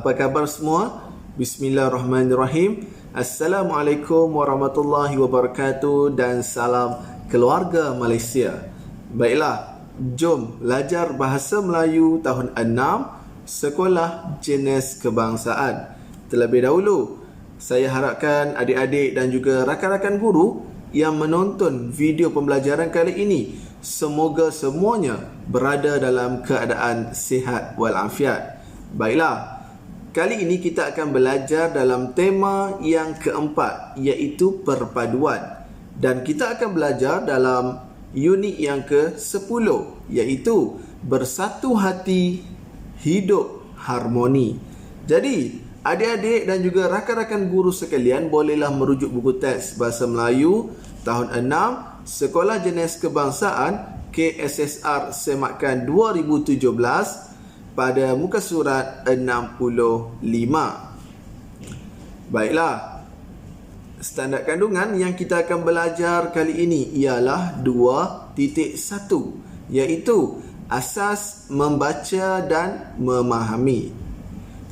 Apa khabar semua? Bismillahirrahmanirrahim. Assalamualaikum warahmatullahi wabarakatuh dan salam keluarga Malaysia. Baiklah, jom belajar bahasa Melayu tahun 6 Sekolah Jenis Kebangsaan. Terlebih dahulu, saya harapkan adik-adik dan juga rakan-rakan guru yang menonton video pembelajaran kali ini, semoga semuanya berada dalam keadaan sihat walafiat. Baiklah, kali ini kita akan belajar dalam tema yang keempat, iaitu perpaduan. Dan kita akan belajar dalam unit yang ke-10, iaitu bersatu hati, hidup harmoni. Jadi, adik-adik dan juga rakan-rakan guru sekalian bolehlah merujuk buku teks Bahasa Melayu tahun 6 Sekolah Jenis Kebangsaan KSSR Semakan 2017 pada muka surat 65. Baiklah, standard kandungan yang kita akan belajar kali ini ialah 2.1, iaitu asas membaca dan memahami.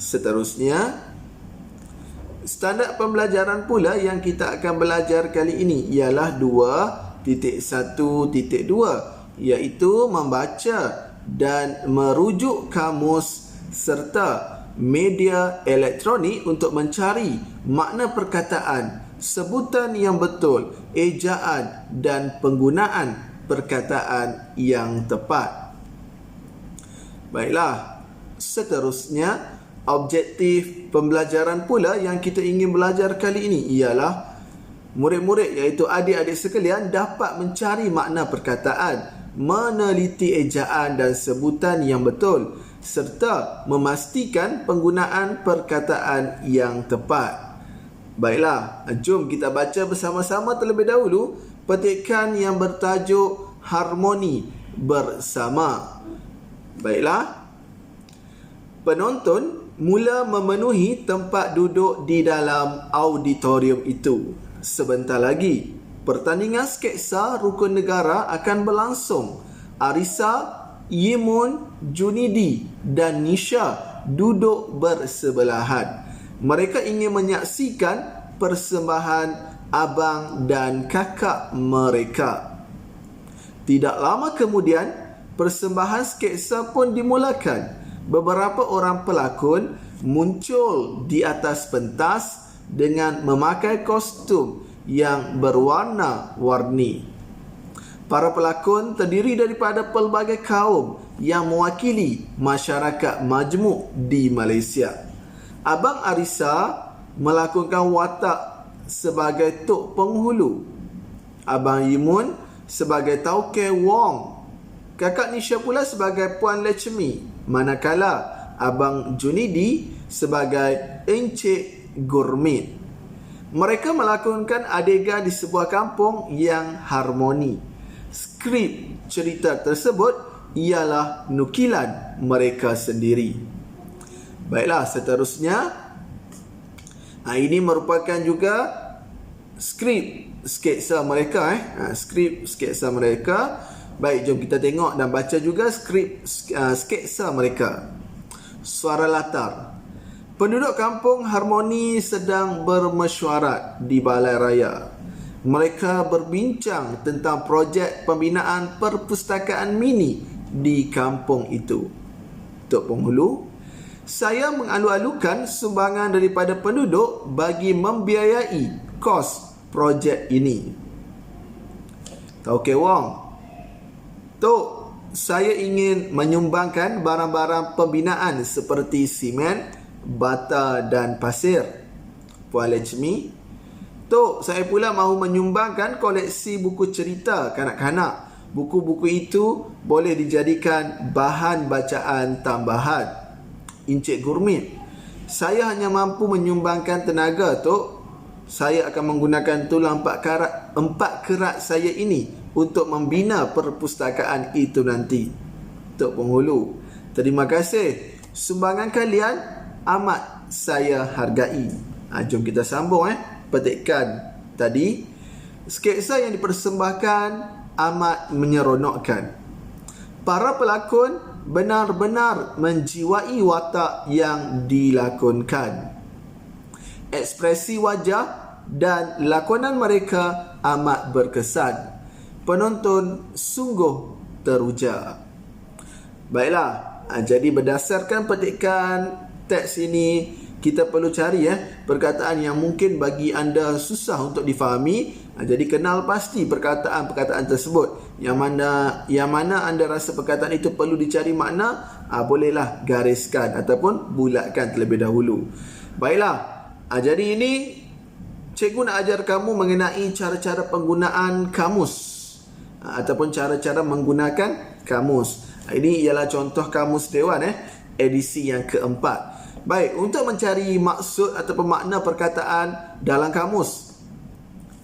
Seterusnya, standard pembelajaran pula yang kita akan belajar kali ini ialah 2.1.2, iaitu membaca dan merujuk kamus serta media elektronik untuk mencari makna perkataan, sebutan yang betul, ejaan dan penggunaan perkataan yang tepat. Baiklah, seterusnya objektif pembelajaran pula yang kita ingin belajar kali ini ialah murid-murid iaitu adik-adik sekalian dapat mencari makna perkataan, meneliti ejaan dan sebutan yang betul serta memastikan penggunaan perkataan yang tepat. Baiklah, jom kita baca bersama-sama terlebih dahulu petikan yang bertajuk Harmoni Bersama. Baiklah, penonton mula memenuhi tempat duduk di dalam auditorium itu. Sebentar lagi pertandingan sketsa rukun negara akan berlangsung. Arisa, Yimun, Junidi dan Nisha duduk bersebelahan. Mereka ingin menyaksikan persembahan abang dan kakak mereka. Tidak lama kemudian, persembahan sketsa pun dimulakan. Beberapa orang pelakon muncul di atas pentas dengan memakai kostum yang berwarna-warni. Para pelakon terdiri daripada pelbagai kaum yang mewakili masyarakat majmuk di Malaysia. Abang Arisa melakonkan watak sebagai Tok Penghulu, Abang Yimun sebagai Tauke Wong, Kakak Nisha pula sebagai Puan Lechmi, manakala Abang Junidi sebagai Encik Gurmit. Mereka melakonkan adegan di sebuah kampung yang harmoni. Skrip cerita tersebut ialah nukilan mereka sendiri. Baiklah, seterusnya, ini merupakan juga skrip sketsa mereka. Skrip sketsa mereka. Baik, jom kita tengok dan baca juga skrip sketsa mereka. Suara latar. Penduduk kampung Harmoni sedang bermesyuarat di Balai Raya. Mereka berbincang tentang projek pembinaan perpustakaan mini di kampung itu. Tok Penghulu, saya mengalu-alukan sumbangan daripada penduduk bagi membiayai kos projek ini. Tauke Wong, Tok, saya ingin menyumbangkan barang-barang pembinaan seperti simen, bata dan pasir. Puan Lechmi, Tok, saya pula mahu menyumbangkan koleksi buku cerita kanak-kanak. Buku-buku itu boleh dijadikan bahan bacaan tambahan. Encik Gurmit, saya hanya mampu menyumbangkan tenaga, Tok. Saya akan menggunakan tulang 4 kerat saya ini untuk membina perpustakaan itu nanti. Tok Penghulu, terima kasih. Sumbangan kalian amat saya hargai. Jom kita sambung petikan tadi. Sketsa yang dipersembahkan amat menyeronokkan. Para pelakon benar-benar menjiwai watak yang dilakonkan. Ekspresi wajah dan lakonan mereka amat berkesan. Penonton sungguh teruja. Baiklah, jadi berdasarkan petikan teks ini, kita perlu cari perkataan yang mungkin bagi anda susah untuk difahami. Jadi kenal pasti perkataan-perkataan tersebut. Yang mana anda rasa perkataan itu perlu dicari makna, bolehlah gariskan ataupun bulatkan terlebih dahulu. Baiklah, jadi ini cikgu nak ajar kamu mengenai cara-cara penggunaan kamus ataupun cara-cara menggunakan kamus. Ini ialah contoh kamus dewan edisi yang keempat. Baik, untuk mencari maksud ataupun makna perkataan dalam kamus,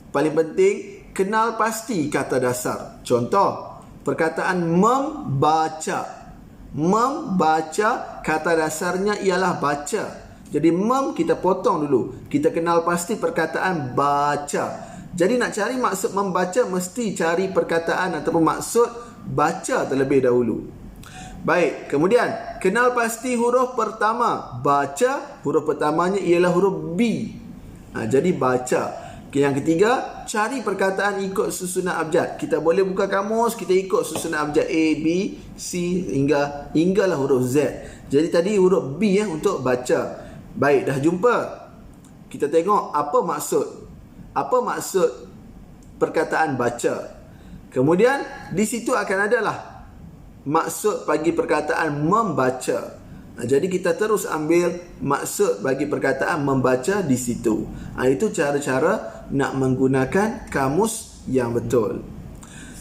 paling penting kenal pasti kata dasar. Contoh, perkataan membaca. Membaca, kata dasarnya ialah baca. Jadi kita potong dulu. Kita kenal pasti perkataan baca. Jadi nak cari maksud membaca, mesti cari perkataan ataupun maksud baca terlebih dahulu. Baik, kemudian kenal pasti huruf pertama. Baca, huruf pertamanya ialah huruf B. Jadi baca. Yang ketiga, cari perkataan ikut susunan abjad. Kita boleh buka kamus, kita ikut susunan abjad A, B, C hinggalah huruf Z. Jadi tadi huruf B untuk baca. Baik, dah jumpa. Kita tengok apa maksud perkataan baca. Kemudian di situ akan adalah maksud bagi perkataan membaca. Jadi kita terus ambil maksud bagi perkataan membaca di situ. Itu cara-cara nak menggunakan kamus yang betul.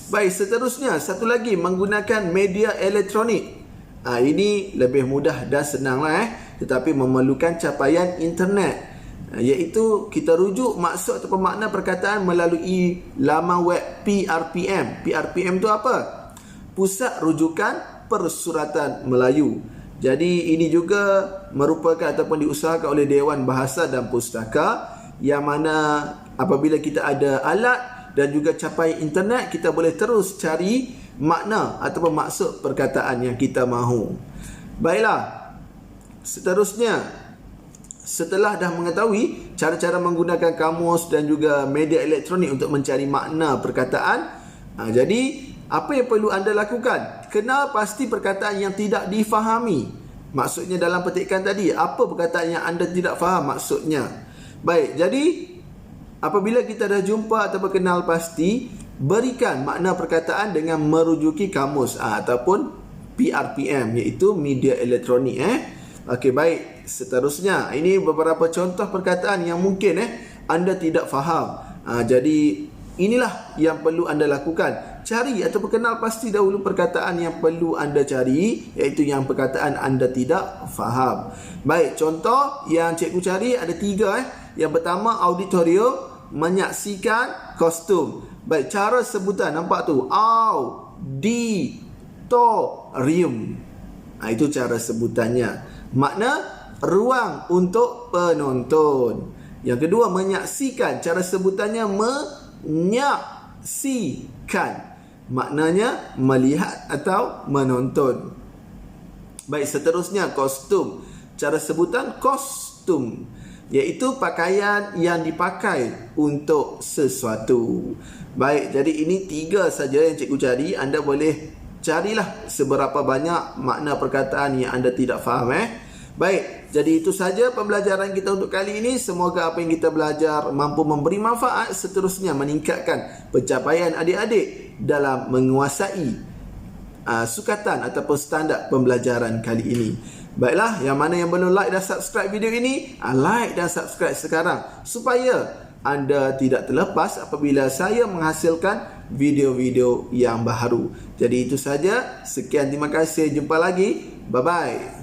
Baik, seterusnya satu lagi, menggunakan media elektronik. Ini lebih mudah dan senanglah tetapi memerlukan capaian internet. Iaitu kita rujuk maksud atau makna perkataan melalui laman web PRPM. PRPM itu apa? Pusat Rujukan Persuratan Melayu. Jadi ini juga merupakan ataupun diusahakan oleh Dewan Bahasa dan Pustaka, yang mana apabila kita ada alat dan juga capai internet, kita boleh terus cari makna ataupun maksud perkataan yang kita mahu. Baiklah, seterusnya, setelah dah mengetahui cara-cara menggunakan kamus dan juga media elektronik untuk mencari makna perkataan, jadi apa yang perlu anda lakukan? Kenal pasti perkataan yang tidak difahami. Maksudnya dalam petikan tadi, apa perkataan yang anda tidak faham maksudnya? Baik, jadi apabila kita dah jumpa atau kenal pasti, berikan makna perkataan dengan merujuki kamus ataupun PRPM, iaitu media elektronik. Okey, baik. Seterusnya, ini beberapa contoh perkataan yang mungkin anda tidak faham. Jadi inilah yang perlu anda lakukan. Cari atau kenal pasti dahulu perkataan yang perlu anda cari, iaitu yang perkataan anda tidak faham. Baik, contoh yang cikgu cari ada 3. Yang pertama, auditorium, menyaksikan kostum. Baik, cara sebutan nampak tu, auditorium. Itu cara sebutannya. Makna ruang untuk penonton. Yang kedua, menyaksikan. Cara sebutannya menyaksikan. Maknanya melihat atau menonton. Baik, seterusnya kostum. Cara sebutan kostum, iaitu pakaian yang dipakai untuk sesuatu. Baik, jadi ini 3 saja yang cikgu cari. Anda boleh carilah seberapa banyak makna perkataan yang anda tidak faham. Baik, jadi itu saja pembelajaran kita untuk kali ini. Semoga apa yang kita belajar mampu memberi manfaat, seterusnya meningkatkan pencapaian adik-adik dalam menguasai sukatan ataupun standard pembelajaran kali ini. Baiklah, yang mana yang belum like dan subscribe video ini, like dan subscribe sekarang supaya anda tidak terlepas apabila saya menghasilkan video-video yang baru. Jadi itu saja. Sekian, terima kasih. Jumpa lagi. Bye-bye.